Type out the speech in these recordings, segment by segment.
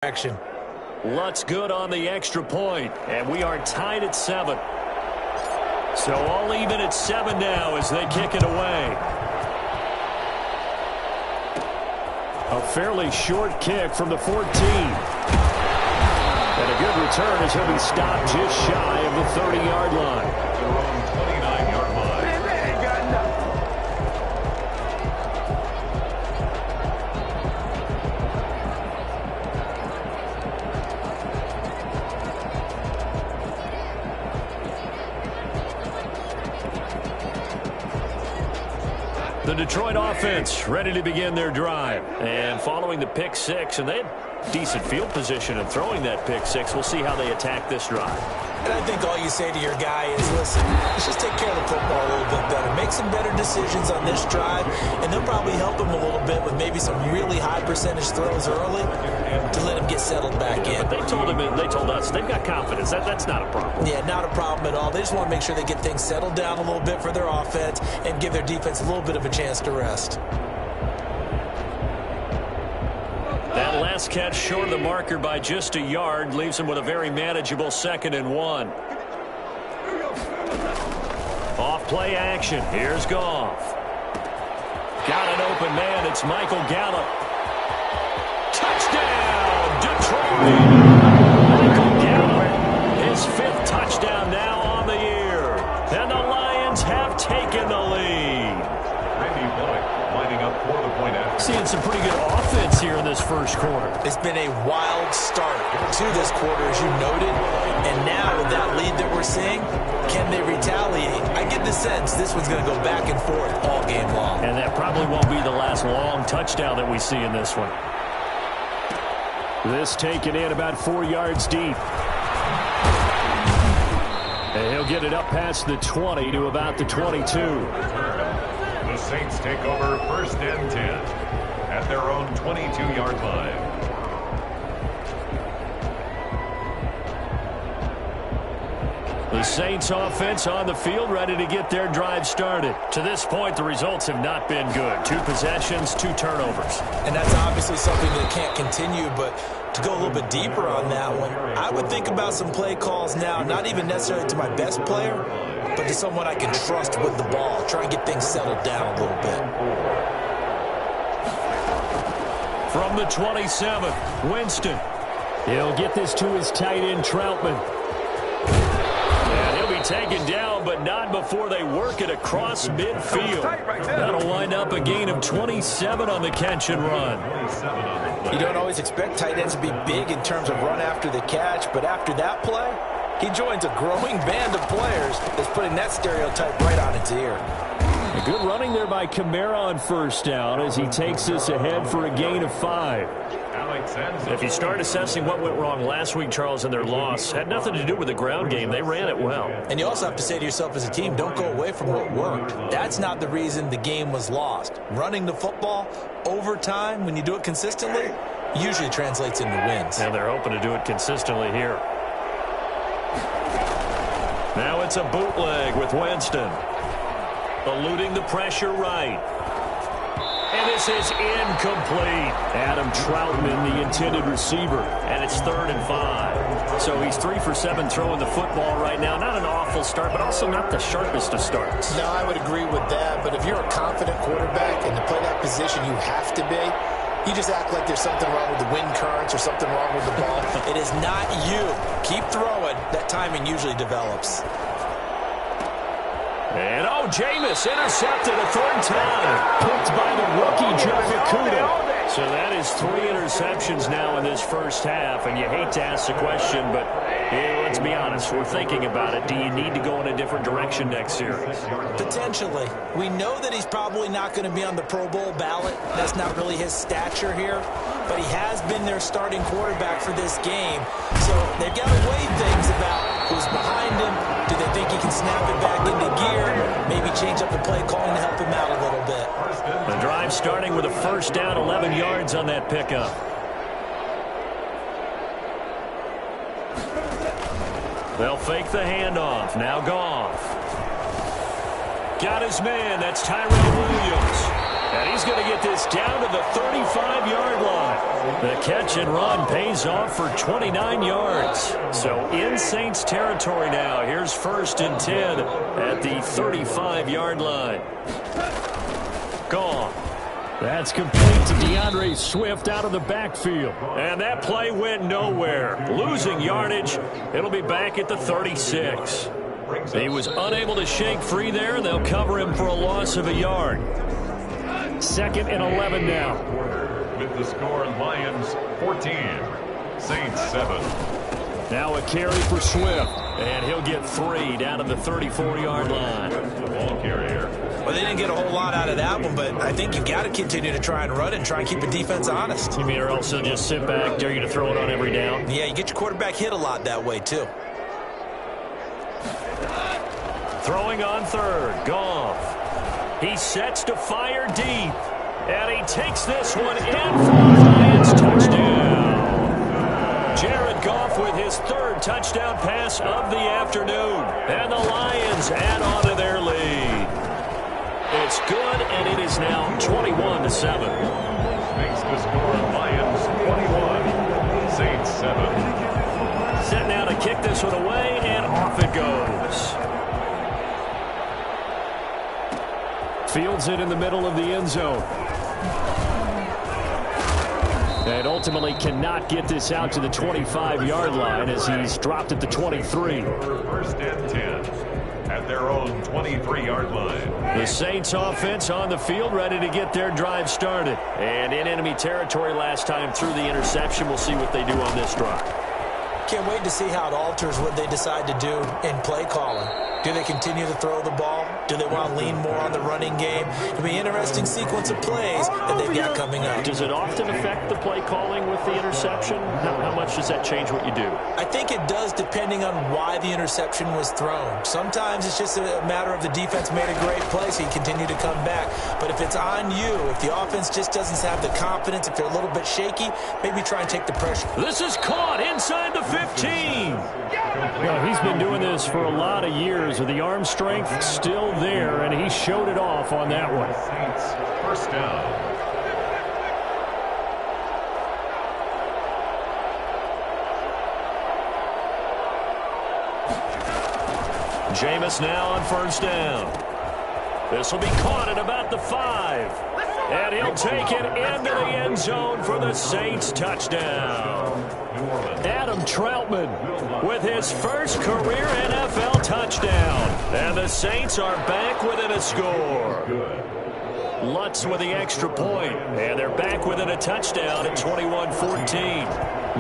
Action. Lutz good on the extra point, and we are tied at 7. So all even at 7 now as they kick it away. A fairly short kick from the 14. And a good return as he'll be stopped just shy of the 30-yard line. Their own 29-yard line. The Detroit offense ready to begin their drive. And following the pick six, and they had decent field position in throwing that pick six. We'll see how they attack this drive. And I think all you say to your guy is, listen, let's just take care of the football a little bit better. Make some better decisions on this drive, and they'll probably help him a little bit with maybe some really high percentage throws early to let him get settled back in. But they told us they've got confidence. That's not a problem. Yeah, not a problem at all. They just want to make sure they get things settled down a little bit for their offense and give their defense a little bit of a chance to rest. That last catch short of the marker by just a yard leaves him with a very manageable 2nd and 1. Off play action. Here's Goff. Got an open man. It's Michael Gallup. Touchdown, Detroit. Michael Gallup, his 5th touchdown now on the year. And the Lions have taken the lead. Randy Bullock lining up for the point after. Seeing some pretty good offense here in this first quarter. It's been a wild start to this quarter, as you noted. And now with that lead that we're seeing, can they retaliate? I get the sense this one's going to go back and forth all game long. And that probably won't be the last long touchdown that we see in this one. This taken in about 4 yards deep. And he'll get it up past the 20 to about the 22. The Saints take over 1st and 10 at their own 22-yard line. The Saints offense on the field ready to get their drive started. To this point, the results have not been good. 2 possessions, 2 turnovers. And that's obviously something that can't continue, but to go a little bit deeper on that one, I would think about some play calls now, not even necessarily to my best player, but to someone I can trust with the ball. Try and get things settled down a little bit. From the 27, Winston. He'll get this to his tight end, Troutman. And he'll be taken down, but not before they work it across midfield. That'll wind up a gain of 27 on the catch and run. You don't always expect tight ends to be big in terms of run after the catch, but after that play, he joins a growing band of players that's putting that stereotype right on its ear. A good running there by Kamara on 1st down as he takes us ahead for a gain of 5. If you start assessing what went wrong last week, Charles, in their loss, had nothing to do with the ground game. They ran it well. And you also have to say to yourself as a team, don't go away from what worked. That's not the reason the game was lost. Running the football over time, when you do it consistently, usually translates into wins. And they're hoping to do it consistently here. Now it's a bootleg with Winston. Eluding the pressure right. And this is incomplete. Adam Troutman, the intended receiver. And it's 3rd and 5. So he's 3 for 7 throwing the football right now. Not an awful start, but also not the sharpest of starts. No, I would agree with that. But if you're a confident quarterback and to play that position you have to be, you just act like there's something wrong with the wind currents or something wrong with the ball. It is not you. Keep throwing. That timing usually develops. And, Jameis intercepted a 3rd time. Picked by the rookie, Jeff Okudah. So that is 3 interceptions now in this first half. And you hate to ask the question, but let's be honest. We're thinking about it. Do you need to go in a different direction next series? Potentially. We know that he's probably not going to be on the Pro Bowl ballot. That's not really his stature here. But he has been their starting quarterback for this game. So they've got to weigh things about who's behind him. Do they think he can snap it back into gear? Maybe change up the play calling to help him out a little bit. The drive starting with a 1st down, 11 yards on that pickup. They'll fake the handoff. Now Goff. Got his man. That's Tyrell Williams. And he's going to get this down to the 35-yard line. The catch and run pays off for 29 yards. So in Saints territory now. Here's 1st and 10 at the 35-yard line. Gone. That's complete to DeAndre Swift out of the backfield. And that play went nowhere. Losing yardage. It'll be back at the 36. He was unable to shake free there, and they'll cover him for a loss of a yard. 2nd and 11 now. With the score, Lions 14, Saints 7. Now a carry for Swift, and he'll get 3 down to the 34-yard line. The ball carrier. Well, they didn't get a whole lot out of that one, but I think you've got to continue to try and run and try and keep the defense honest. You mean or else they'll just sit back, dare you to throw it on every down? Yeah, you get your quarterback hit a lot that way, too. Throwing on 3rd, Goff. He sets to fire deep, and he takes this one in for the Lions touchdown. Jared Goff with his 3rd touchdown pass of the afternoon, and the Lions add on to their lead. It's good, and it is now 21-7. Makes the score, Lions 21, Saints 7. Set now to kick this one away, and off it goes. Fields it in the middle of the end zone. And ultimately cannot get this out to the 25-yard line as he's dropped at the 23. 1st and 10 at their own 23-yard line. The Saints offense on the field ready to get their drive started. And in enemy territory last time through the interception. We'll see what they do on this drive. Can't wait to see how it alters what they decide to do in play calling. Do they continue to throw the ball? Do they want to lean more on the running game? It'll be an interesting sequence of plays that they've got coming up. Does it often affect the play calling with the interception? How much does that change what you do? I think it does depending on why the interception was thrown. Sometimes it's just a matter of the defense made a great play, so you continue to come back. But if it's on you, if the offense just doesn't have the confidence, if they're a little bit shaky, maybe try and take the pressure. This is caught inside the 15. Well, he's been doing this for a lot of years with the arm strength still there, and he showed it off on that one. Saints 1st down. Jameis now on 1st down. This will be caught at about the 5. And he'll take it into the end zone for the Saints touchdown. Adam Troutman with his 1st career NFL touchdown. And the Saints are back within a score. Lutz with the extra point. And they're back within a touchdown at 21-14.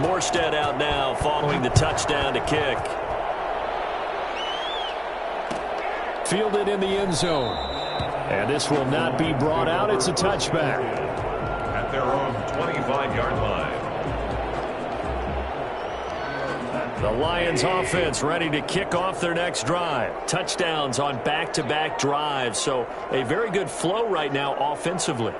Morstead out now following the touchdown to kick. Fielded in the end zone. And this will not be brought out. It's a touchback. At their own 25-yard line. The Lions offense ready to kick off their next drive. Touchdowns on back-to-back drives. So a very good flow right now offensively.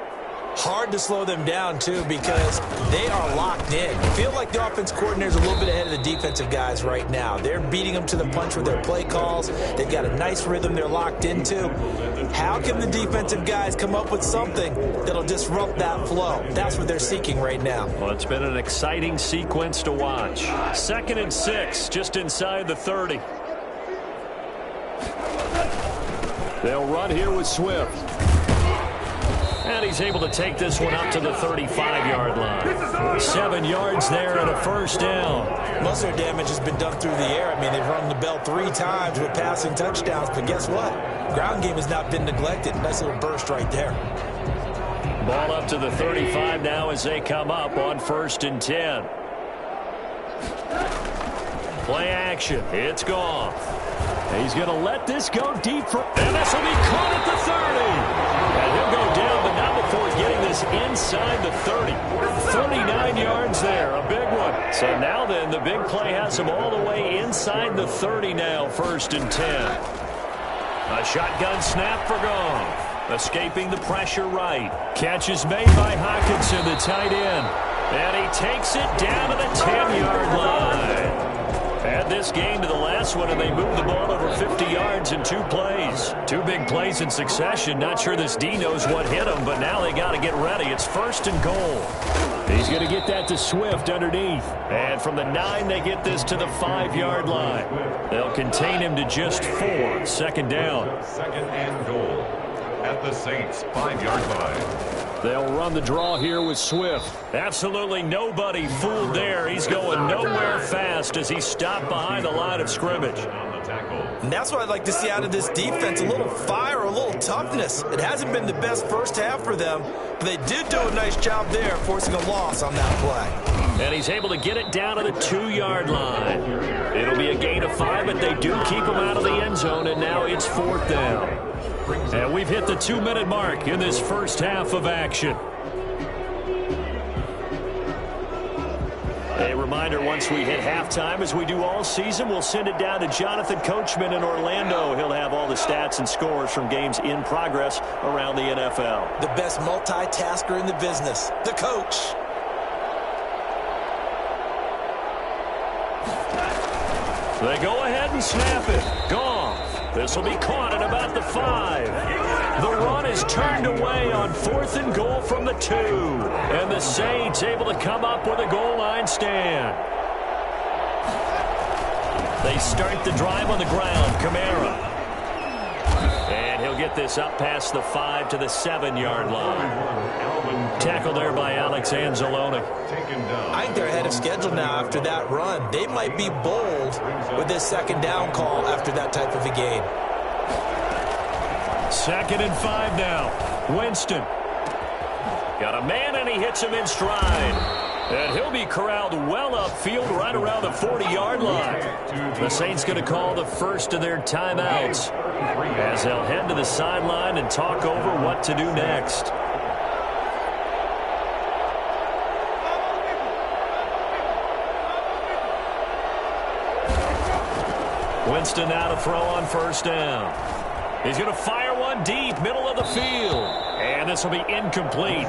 Hard to slow them down, too, because they are locked in. I feel like the offense coordinator's a little bit ahead of the defensive guys right now. They're beating them to the punch with their play calls. They've got a nice rhythm they're locked into. How can the defensive guys come up with something that'll disrupt that flow? That's what they're seeking right now. Well, it's been an exciting sequence to watch. 2nd and 6, just inside the 30. They'll run here with Swift. And he's able to take this one up to the 35-yard line. 7 yards there and a 1st down. Most of their damage has been done through the air. I mean, they've rung the bell 3 times with passing touchdowns. But guess what? Ground game has not been neglected. Nice little burst right there. Ball up to the 35 now as they come up on 1st and 10. Play action. It's Goff. He's going to let this go deep for... And this will be caught at the 30. And he'll go down, but not before getting this inside the 30. 39 yards there, a big one. So now then, the big play has him all the way inside the 30 now, 1st and 10. A shotgun snap for Goff. Escaping the pressure right. Catch is made by Hockenson, the tight end. And he takes it down to the 10-yard line. Add this game to the last one, and they moved the ball over 50 yards in 2 plays. 2 big plays in succession. Not sure this D knows what hit him, but now they got to get ready. It's 1st and goal. He's going to get that to Swift underneath. And from the 9, they get this to the 5-yard line. They'll contain him to just 4. 2nd down. 2nd and goal at the Saints' 5-yard line. They'll run the draw here with Swift. Absolutely nobody fooled there. He's going nowhere fast as he stopped behind the line of scrimmage. And that's what I'd like to see out of this defense, a little fire, a little toughness. It hasn't been the best first half for them, but they did do a nice job there forcing a loss on that play. And he's able to get it down to the 2-yard line. It'll be a gain of 5, but they do keep him out of the end zone, and now it's 4th down. And we've hit the 2-minute mark in this first half of action. A reminder, once we hit halftime, as we do all season, we'll send it down to Jonathan Coachman in Orlando. He'll have all the stats and scores from games in progress around the NFL. The best multitasker in the business, the coach. They go ahead and snap it. Goff. This will be caught at about the 5. The run is turned away on 4th and goal from the 2. And the Saints able to come up with a goal line stand. They start the drive on the ground. Kamara. And he'll get this up past the 5 to the 7-yard line. Tackle there by Alex Anzalone. I think they're ahead of schedule now after that run. They might be bold with this 2nd down call after that type of a game. 2nd and 5 now. Winston. Got a man, and he hits him in stride. And he'll be corralled well upfield right around the 40-yard line. The Saints going to call the first of their timeouts as they'll head to the sideline and talk over what to do next. Winston now to throw on 1st down. He's going to fire one deep, middle of the field. And this will be incomplete.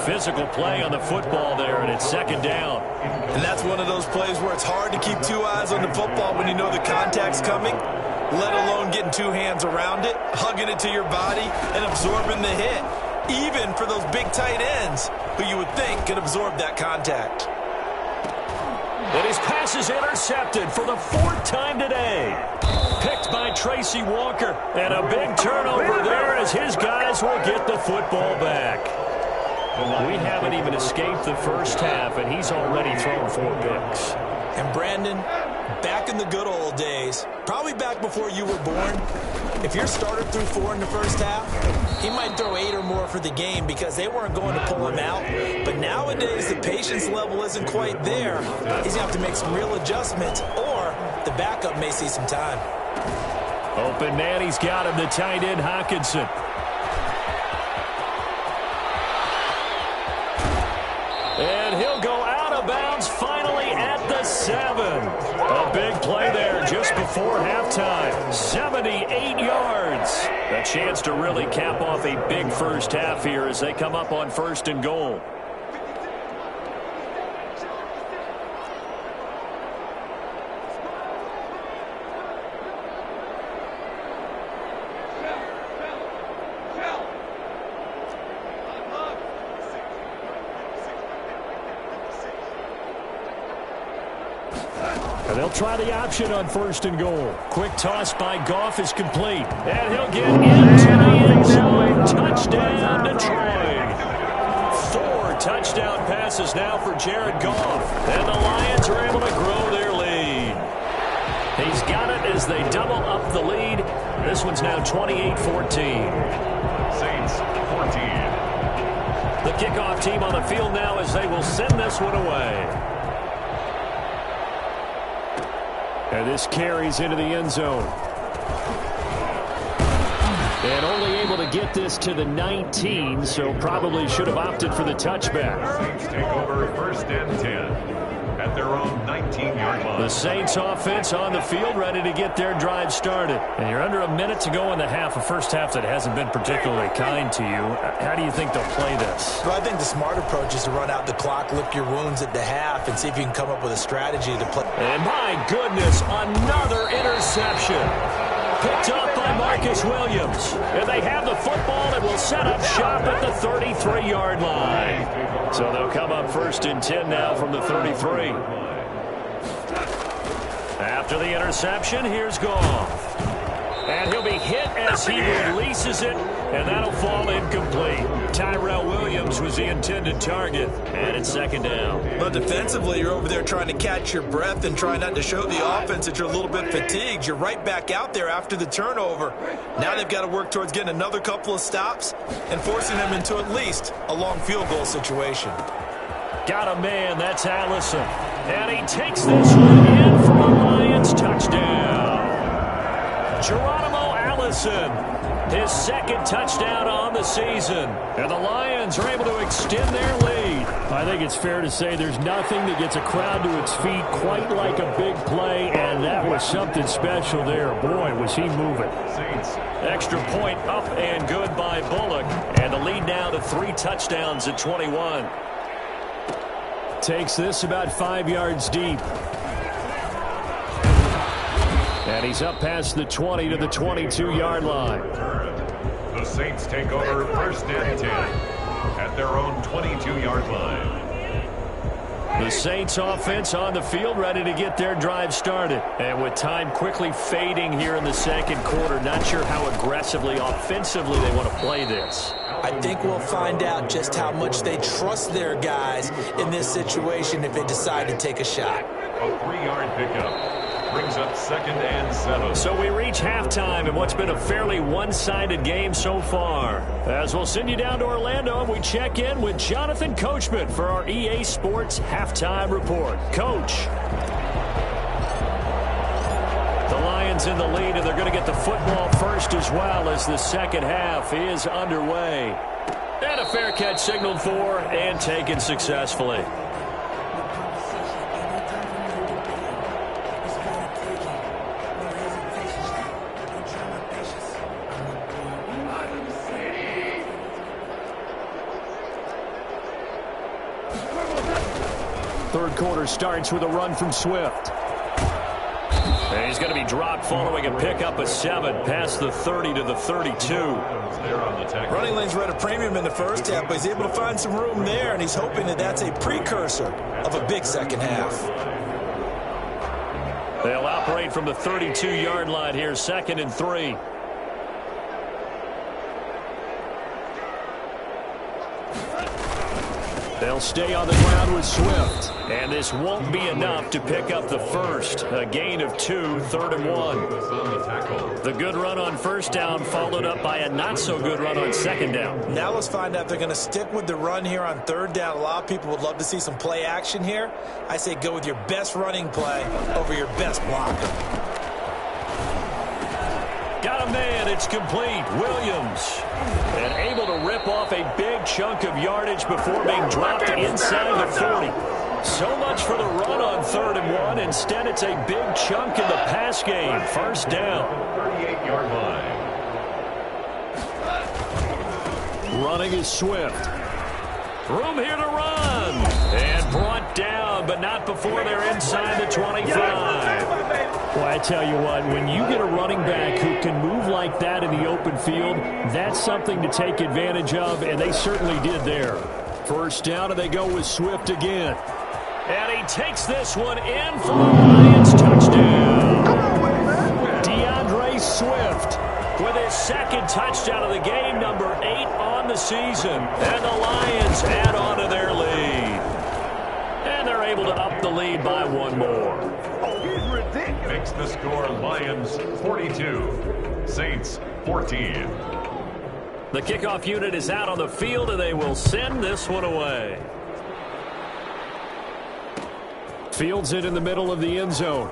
Physical play on the football there, and it's 2nd down. And that's one of those plays where it's hard to keep 2 eyes on the football when you know the contact's coming, let alone getting 2 hands around it, hugging it to your body, and absorbing the hit. Even for those big tight ends who you would think could absorb that contact. And his pass is intercepted for the 4th time today. Picked by Tracy Walker. And a big turnover there as his guys will get the football back. We haven't even escaped the first half, and he's already thrown 4 picks. And Brandon, back in the good old days, probably back before you were born, if your starter threw 4 in the first half, he might throw 8 or more for the game because they weren't going to pull him out. But nowadays, the patience level isn't quite there. He's going to have to make some real adjustments, or the backup may see some time. Open man, he's got him, the tight end, Hockenson. And he'll go out of bounds finally at the 7. A big play there just before halftime. 78 yards. A chance to really cap off a big first half here as they come up on 1st and goal. And they'll try the option on 1st and goal. Quick toss by Goff is complete. And he'll get into the end zone. Touchdown, Detroit. 4 touchdown passes now for Jared Goff. And the Lions are able to grow their lead. He's got it as they double up the lead. This one's now 28-14. Saints 14. The kickoff team on the field now as they will send this one away. And this carries into the end zone. And only able to get this to the 19, so probably should have opted for the touchback. Saints take over 1st and 10 at their own 19-yard line. The Saints offense on the field ready to get their drive started. And you're under a minute to go in the half, a first half that hasn't been particularly kind to you. How do you think they'll play this? Well, I think the smart approach is to run out the clock, lick your wounds at the half, and see if you can come up with a strategy to play. And my goodness, another interception. picked up by Marcus Williams. And they have the football and will set up shop at the 33-yard line. So they'll come up 1st and 10 now from the 33. After the interception, here's Goff. And he'll be hit as he releases it, and that'll fall incomplete. Tyrell Williams was the intended target, and it's 2nd down. But defensively, you're over there trying to catch your breath and try not to show the offense that you're a little bit fatigued. You're right back out there after the turnover. Now they've got to work towards getting another couple of stops and forcing them into at least a long field goal situation. Got a man, that's Allison. And he takes this one in for a Lions touchdown. Geronimo Allison, his 2nd touchdown on the season. And the Lions are able to extend their lead. I think it's fair to say there's nothing that gets a crowd to its feet quite like a big play, and that was something special there. Boy, was he moving. Extra point up and good by Bullock. And the lead now to 3 touchdowns at 21. Takes this about 5 yards deep. And he's up past the 20 to the 22-yard line. The Saints take over 1st and 10 at their own 22-yard line. The Saints offense on the field, ready to get their drive started. And with time quickly fading here in the 2nd quarter, not sure how aggressively, offensively they want to play this. I think we'll find out just how much they trust their guys in this situation if they decide to take a shot. A 3-yard pickup brings up 2nd and 7. So we reach halftime in what's been a fairly one-sided game so far. As we'll send you down to Orlando and we check in with Jonathan Coachman for our EA Sports Halftime Report. Coach. The Lions in the lead, and they're going to get the football first as well as the 2nd half is underway. And a fair catch signaled for and taken successfully. Third quarter starts with a run from Swift. And he's going to be dropped following a pickup of 7 past the 30 to the 32. Running lanes were at a premium in the 1st half, but he's able to find some room there, and he's hoping that that's a precursor of a big 2nd half. They'll operate from the 32-yard line here, 2nd and 3. They'll stay on the ground with Swift. And this won't be enough to pick up the first. A gain of 2, 3rd and 1. The good run on 1st down followed up by a not-so-good run on 2nd down. Now let's find out if they're going to stick with the run here on 3rd down. A lot of people would love to see some play action here. I say go with your best running play over your best blocker. Got a man, it's complete. Williams. And able to rip off a big chunk of yardage before being dropped inside the 40. So much for the run on 3rd and 1. Instead, it's a big chunk in the pass game. 1st down. 38-yard line. Running is Swift. Room here to run. And brought down, but not before they're inside the 25. Well, I tell you what, when you get a running back who can move like that in the open field, that's something to take advantage of, and they certainly did there. 1st down, and they go with Swift again. And he takes this one in for a Lions touchdown. DeAndre Swift with his 2nd touchdown of the game, number 8 on the season. And the Lions add on to their lead. And they're able to up the lead by 1 more. Makes the score Lions 42, Saints 14. The kickoff unit is out on the field, and they will send this one away. Fields it in the middle of the end zone.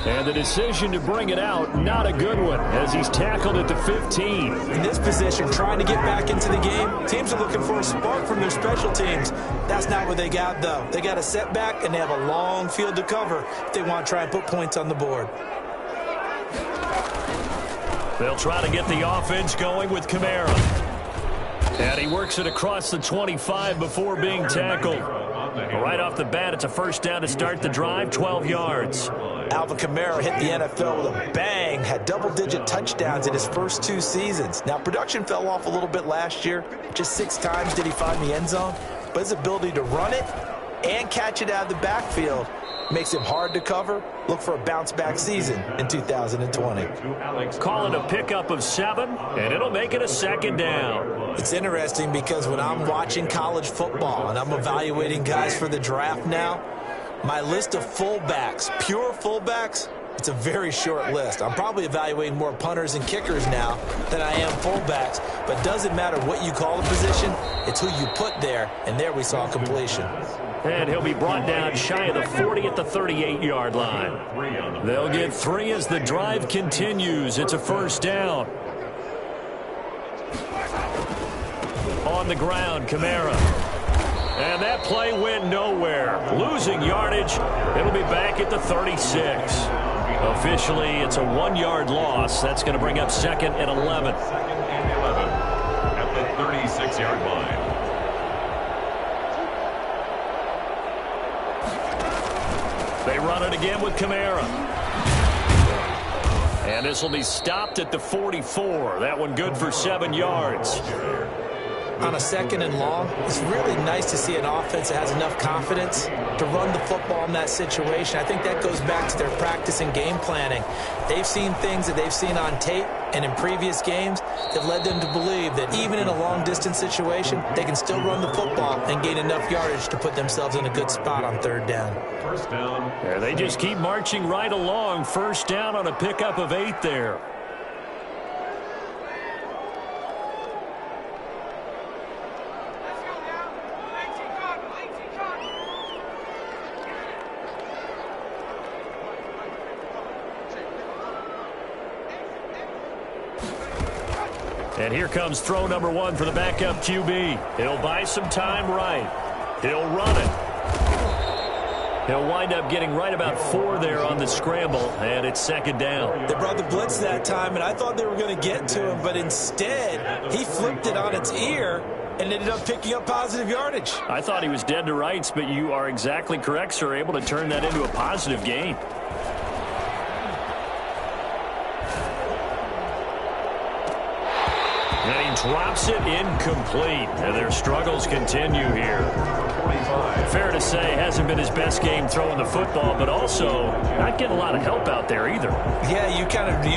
And the decision to bring it out, not a good one, as he's tackled at the 15. In this position, trying to get back into the game, teams are looking for a spark from their special teams. That's not what they got, though. They got a setback, and they have a long field to cover if they want to try and put points on the board. They'll try to get the offense going with Kamara. And he works it across the 25 before being tackled. Right off the bat, it's a first down to start the drive, 12 yards. Alvin Kamara hit the NFL with a bang, had double-digit touchdowns in his first 2 seasons. Now, production fell off a little bit last year. Just 6 times did he find the end zone. But his ability to run it and catch it out of the backfield makes him hard to cover. Look for a bounce-back season in 2020. Call it a pickup of 7, and it'll make it a second down. It's interesting because when I'm watching college football and I'm evaluating guys for the draft now, my list of fullbacks, pure fullbacks, it's a very short list. I'm probably evaluating more punters and kickers now than I am fullbacks, but it doesn't matter what you call the position, it's who you put there, and there we saw completion. And he'll be brought down shy of the 40 at the 38-yard line. They'll get 3 as the drive continues. It's a first down. On the ground, Kamara. And that play went nowhere. Losing yardage. It'll be back at the 36. Officially, it's a 1-yard loss. That's going to bring up second and 11. Second and 11 at the 36-yard line. They run it again with Kamara. And this will be stopped at the 44. That one good for 7 yards. On a second and long, it's really nice to see an offense that has enough confidence to run the football in that situation. I think that goes back to their practice and game planning. They've seen things that they've seen on tape and in previous games that led them to believe that even in a long-distance situation, they can still run the football and gain enough yardage to put themselves in a good spot on 3rd down. First down. Yeah, they just keep marching right along. First down on a pickup of 8 there. And here comes throw number 1 for the backup QB. He'll buy some time right. He'll run it. He'll wind up getting right about 4 there on the scramble, and it's second down. They brought the blitz that time, and I thought they were going to get to him, but instead he flipped it on its ear and ended up picking up positive yardage. I thought he was dead to rights, but you are exactly correct, sir, able to turn that into a positive gain. And he drops it incomplete. And their struggles continue here. Fair to say, hasn't been his best game throwing the football, but also not getting a lot of help out there either. Yeah, you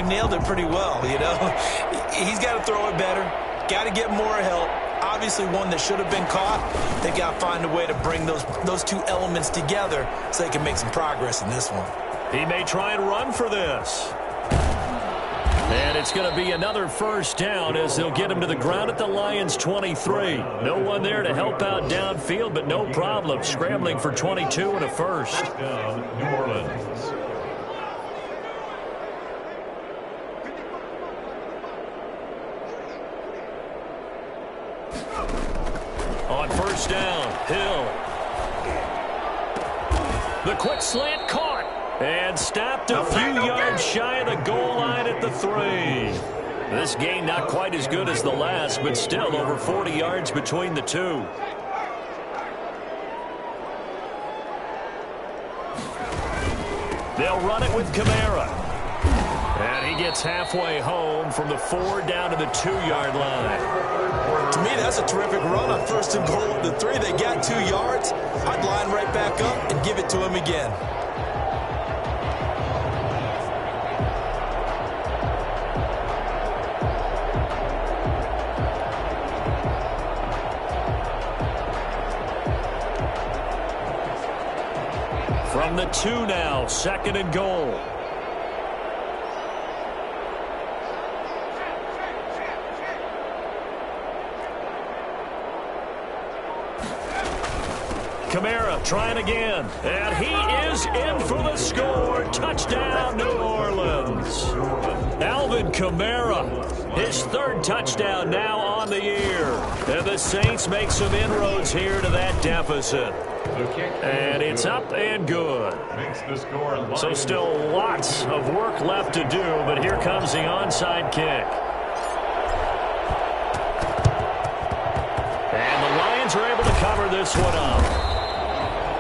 nailed it pretty well, you know. He's got to throw it better. Got to get more help. Obviously one that should have been caught. They got to find a way to bring those 2 elements together so they can make some progress in this one. He may try and run for this. And it's going to be another first down as they'll get him to the ground at the Lions' 23. No one there to help out downfield, but no problem. Scrambling for 22 and a first. First down, New Orleans. On first down, Hill. The quick slant caught. And stopped a few yards shy of the goal line at the 3. This gain not quite as good as the last, but still over 40 yards between the 2. They'll run it with Kamara. And he gets halfway home from the 4 down to the 2-yard line. To me, that's a terrific run on first and goal at the 3. They got 2 yards. I'd line right back up and give it to him again. From the 2 now, second and goal. Kamara trying again, and he is in for the score. Touchdown, New Orleans. Alvin Kamara, his 3rd touchdown now on the year. And the Saints make some inroads here to that deficit. And it's up and good. So still lots of work left to do, but here comes the onside kick. And the Lions are able to cover this one up.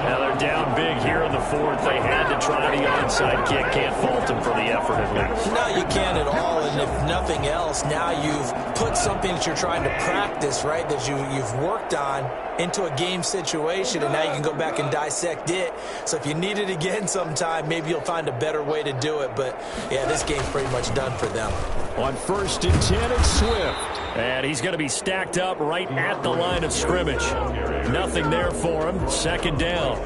Now they're down big here in the fourth. They had to try the onside kick. Can't fault them for the effort at least. No, you can't at all. And if nothing else, now you've put something that you're trying to practice, right, that you've worked on into a game situation, and now you can go back and dissect it. So if you need it again sometime, maybe you'll find a better way to do it. But, yeah, this game's pretty much done for them. On 1st and 10, it's Swift. And he's going to be stacked up right at the line of scrimmage. Nothing there for him. 2nd down.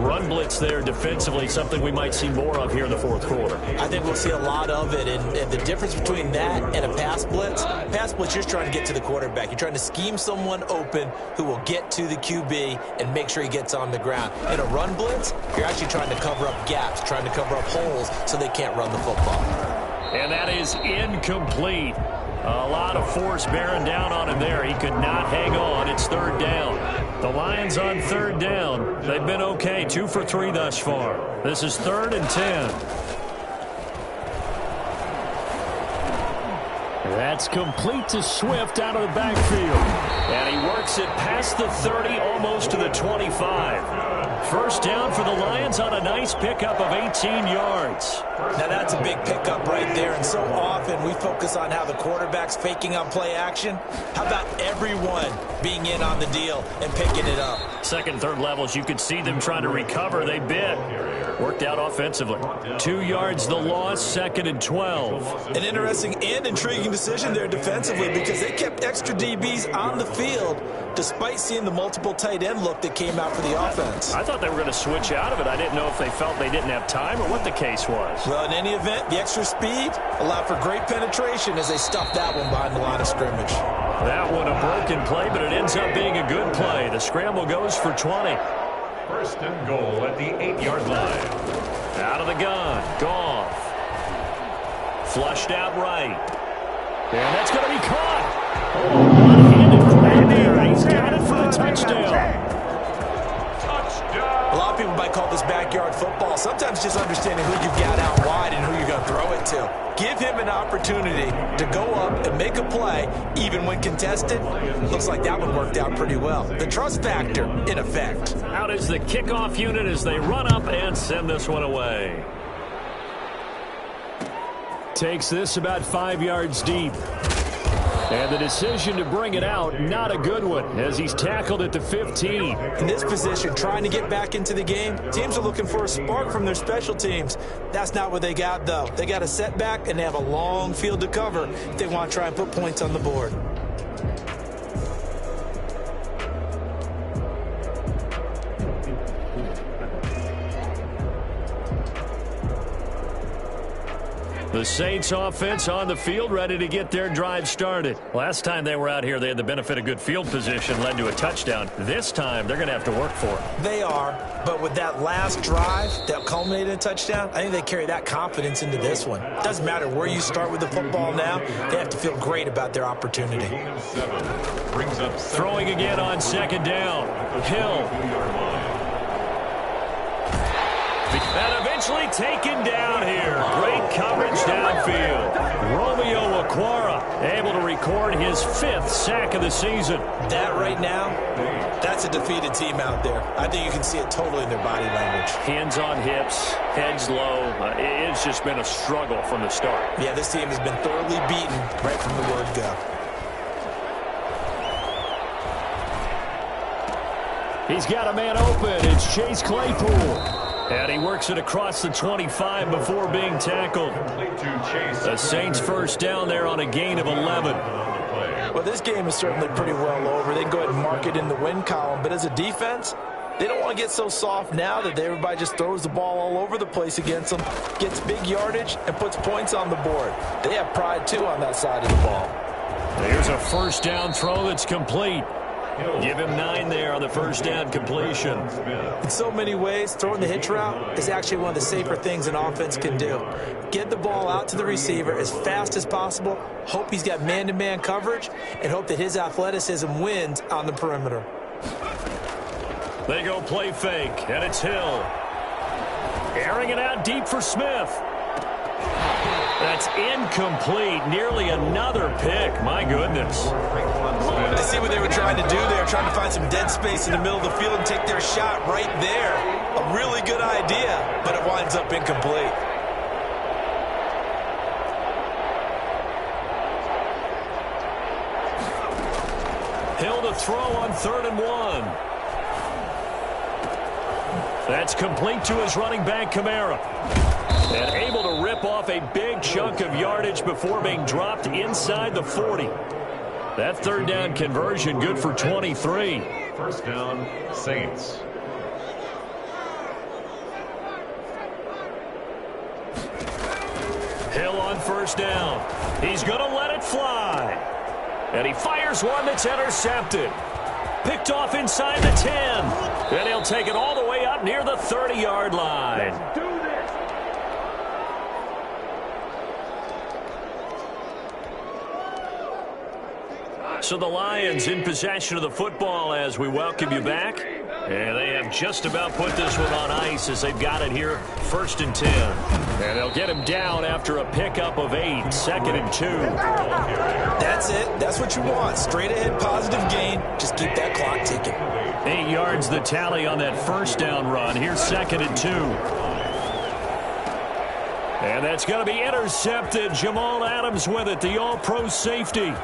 Run blitz there defensively, something we might see more of here in the fourth quarter. I think we'll see a lot of it, and the difference between that and a pass blitz, you're just trying to get to the quarterback. You're trying to scheme someone open who will get to the QB and make sure he gets on the ground. In a run blitz, you're actually trying to cover up gaps, trying to cover up holes so they can't run the football. And that is incomplete. A lot of force bearing down on him there. He could not hang on. It's 3rd down. The Lions on 3rd down. They've been okay. 2 for 3 thus far. This is 3rd and 10. That's complete to Swift out of the backfield. And he works it past the 30, almost to the 25. 1st down for the Lions on a nice pickup of 18 yards. Now that's a big pickup right there, and so often we focus on how the quarterback's faking on play action. How about everyone being in on the deal and picking it up? 2nd, 3rd levels, you could see them trying to recover. They bit. Worked out offensively. 2 yards the loss, 2nd and 12. An interesting and intriguing decision there defensively because they kept extra DBs on the field despite seeing the multiple tight end look that came out for the offense. I thought they were going to switch out of it. I didn't know if they felt they didn't have time or what the case was. Well, in any event, the extra speed allowed for great penetration as they stuffed that one behind the line of scrimmage. That one a broken play, but it ends up being a good play. The scramble goes for 20. 1st and goal at the 8-yard line. Out of the gun. Goff. Flushed out right. And that's going to be caught. One-handed grab there. He's got it for the touchdown. A lot of people might call this backyard football. Sometimes just understanding who you've got out wide and who you're going to throw it to. Give him an opportunity to go up and make a play, even when contested. Looks like that one worked out pretty well. The trust factor, in effect. Out is the kickoff unit as they run up and send this one away. Takes this about 5 yards deep. And the decision to bring it out, not a good one, as he's tackled at the 15. In this position, trying to get back into the game, teams are looking for a spark from their special teams. That's not what they got, though. They got a setback, and they have a long field to cover if they want to try and put points on the board. The Saints offense on the field, ready to get their drive started. Last time they were out here, they had the benefit of good field position, led to a touchdown. This time, they're going to have to work for it. They are, but with that last drive that culminated in a touchdown, I think they carry that confidence into this one. Doesn't matter where you start with the football now, they have to feel great about their opportunity. Throwing again on 2nd down. Hill. And eventually taken down here. Great coverage downfield. Romeo Okwara able to record his 5th sack of the season. That right now, that's a defeated team out there. I think you can see it totally in their body language. Hands on hips, heads low. It's just been a struggle from the start. Yeah, this team has been thoroughly beaten right from the word go. He's got a man open. It's Chase Claypool. And he works it across the 25 before being tackled. The Saints 1st down there on a gain of 11. Well, this game is certainly pretty well over. They can go ahead and mark it in the win column. But as a defense, they don't want to get so soft now that everybody just throws the ball all over the place against them, gets big yardage, and puts points on the board. They have pride, too, on that side of the ball. There's a 1st down throw that's complete. Give him 9 there on the 1st down completion. In so many ways, throwing the hitch route is actually one of the safer things an offense can do. Get the ball out to the receiver as fast as possible, hope he's got man-to-man coverage, and hope that his athleticism wins on the perimeter. They go play fake, and it's Hill. Airing it out deep for Smith. That's incomplete. Nearly another pick. My goodness. I see what they were trying to do there, trying to find some dead space in the middle of the field and take their shot right there. A really good idea, but it winds up incomplete. Hill to throw on 3rd and 1. That's complete to his running back, Kamara. And able to rip off a big chunk of yardage before being dropped inside the 40. That 3rd down conversion good for 23. First down, Saints. Hill on 1st down. He's going to let it fly. And he fires one that's intercepted. Picked off inside the 10. And he'll take it all the way up near the 30-yard line. So the Lions in possession of the football as we welcome you back. And they have just about put this one on ice as they've got it here, 1st and 10. And they'll get him down after a pickup of 8, 2nd and 2. That's it. That's what you want. Straight ahead, positive gain. Just keep that clock ticking. 8 yards the tally on that 1st down run. Here's 2nd and 2. And that's going to be intercepted. Jamal Adams with it, the all-pro safety.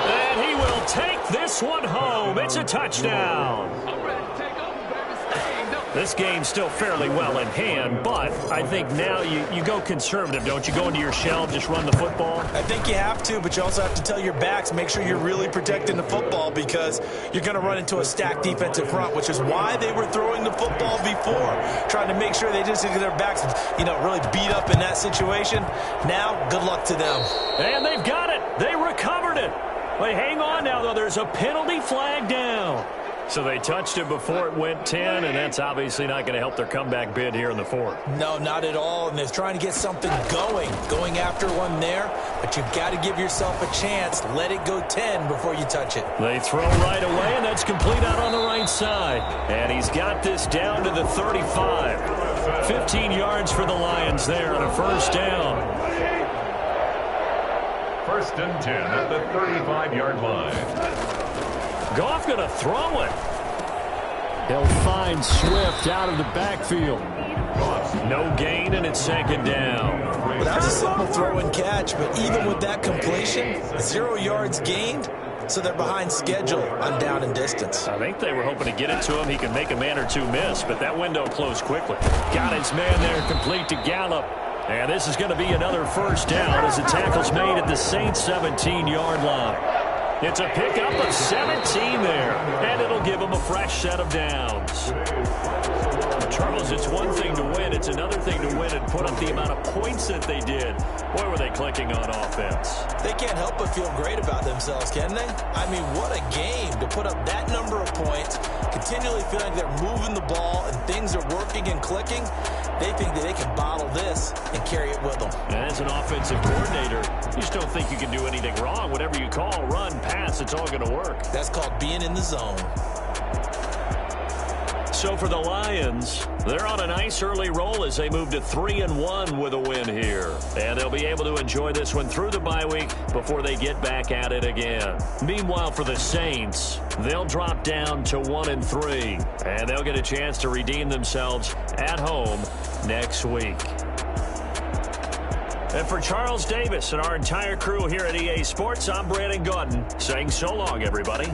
And he will take this one home. It's a touchdown. This game's still fairly well in hand, but I think now you go conservative, don't you? Go into your shell, just run the football? I think you have to, but you also have to tell your backs, make sure you're really protecting the football because you're going to run into a stacked defensive front, which is why they were throwing the football before, trying to make sure they just get their backs, really beat up in that situation. Now, good luck to them. And they've got it. They recovered it. They hang on now, though. There's a penalty flag down. So they touched it before it went 10, and that's obviously not going to help their comeback bid here in the 4th. No, not at all, and they're trying to get something going after one there, but you've got to give yourself a chance. Let it go 10 before you touch it. They throw right away, and that's complete out on the right side. And he's got this down to the 35. 15 yards for the Lions there on a 1st down. 1st and 10 at the 35-yard line. Goff going to throw it. He'll find Swift out of the backfield. No gain, and it's 2nd down. Well, that was a simple throw and catch, but even with that completion, 0 yards gained, so they're behind schedule on down and distance. I think they were hoping to get it to him. He could make a man or two miss, but that window closed quickly. Got his man there, complete to Gallup. And this is going to be another 1st down as the tackle's made at the Saints' 17-yard line. It's a pickup of 17 there, and it'll give them a fresh set of downs. Charles, it's one thing to win. It's another thing to win and put up the amount of points that they did. Boy, were they clicking on offense. They can't help but feel great about themselves, can they? I mean, what a game to put up that number of points, continually feeling like they're moving the ball and things are working and clicking. They think that they can bottle this and carry it with them. And as an offensive coordinator, you just don't think you can do anything wrong. Whatever you call, run, pass, it's all going to work. That's called being in the zone. So for the Lions, they're on a nice early roll as they move to 3-1 with a win here. And they'll be able to enjoy this one through the bye week before they get back at it again. Meanwhile, for the Saints, they'll drop down to 1-3. And they'll get a chance to redeem themselves at home next week. And for Charles Davis and our entire crew here at EA Sports, I'm Brandon Gaudin saying so long, everybody.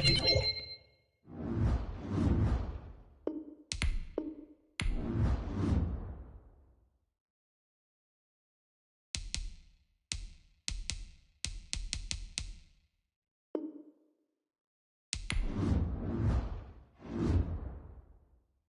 Bye.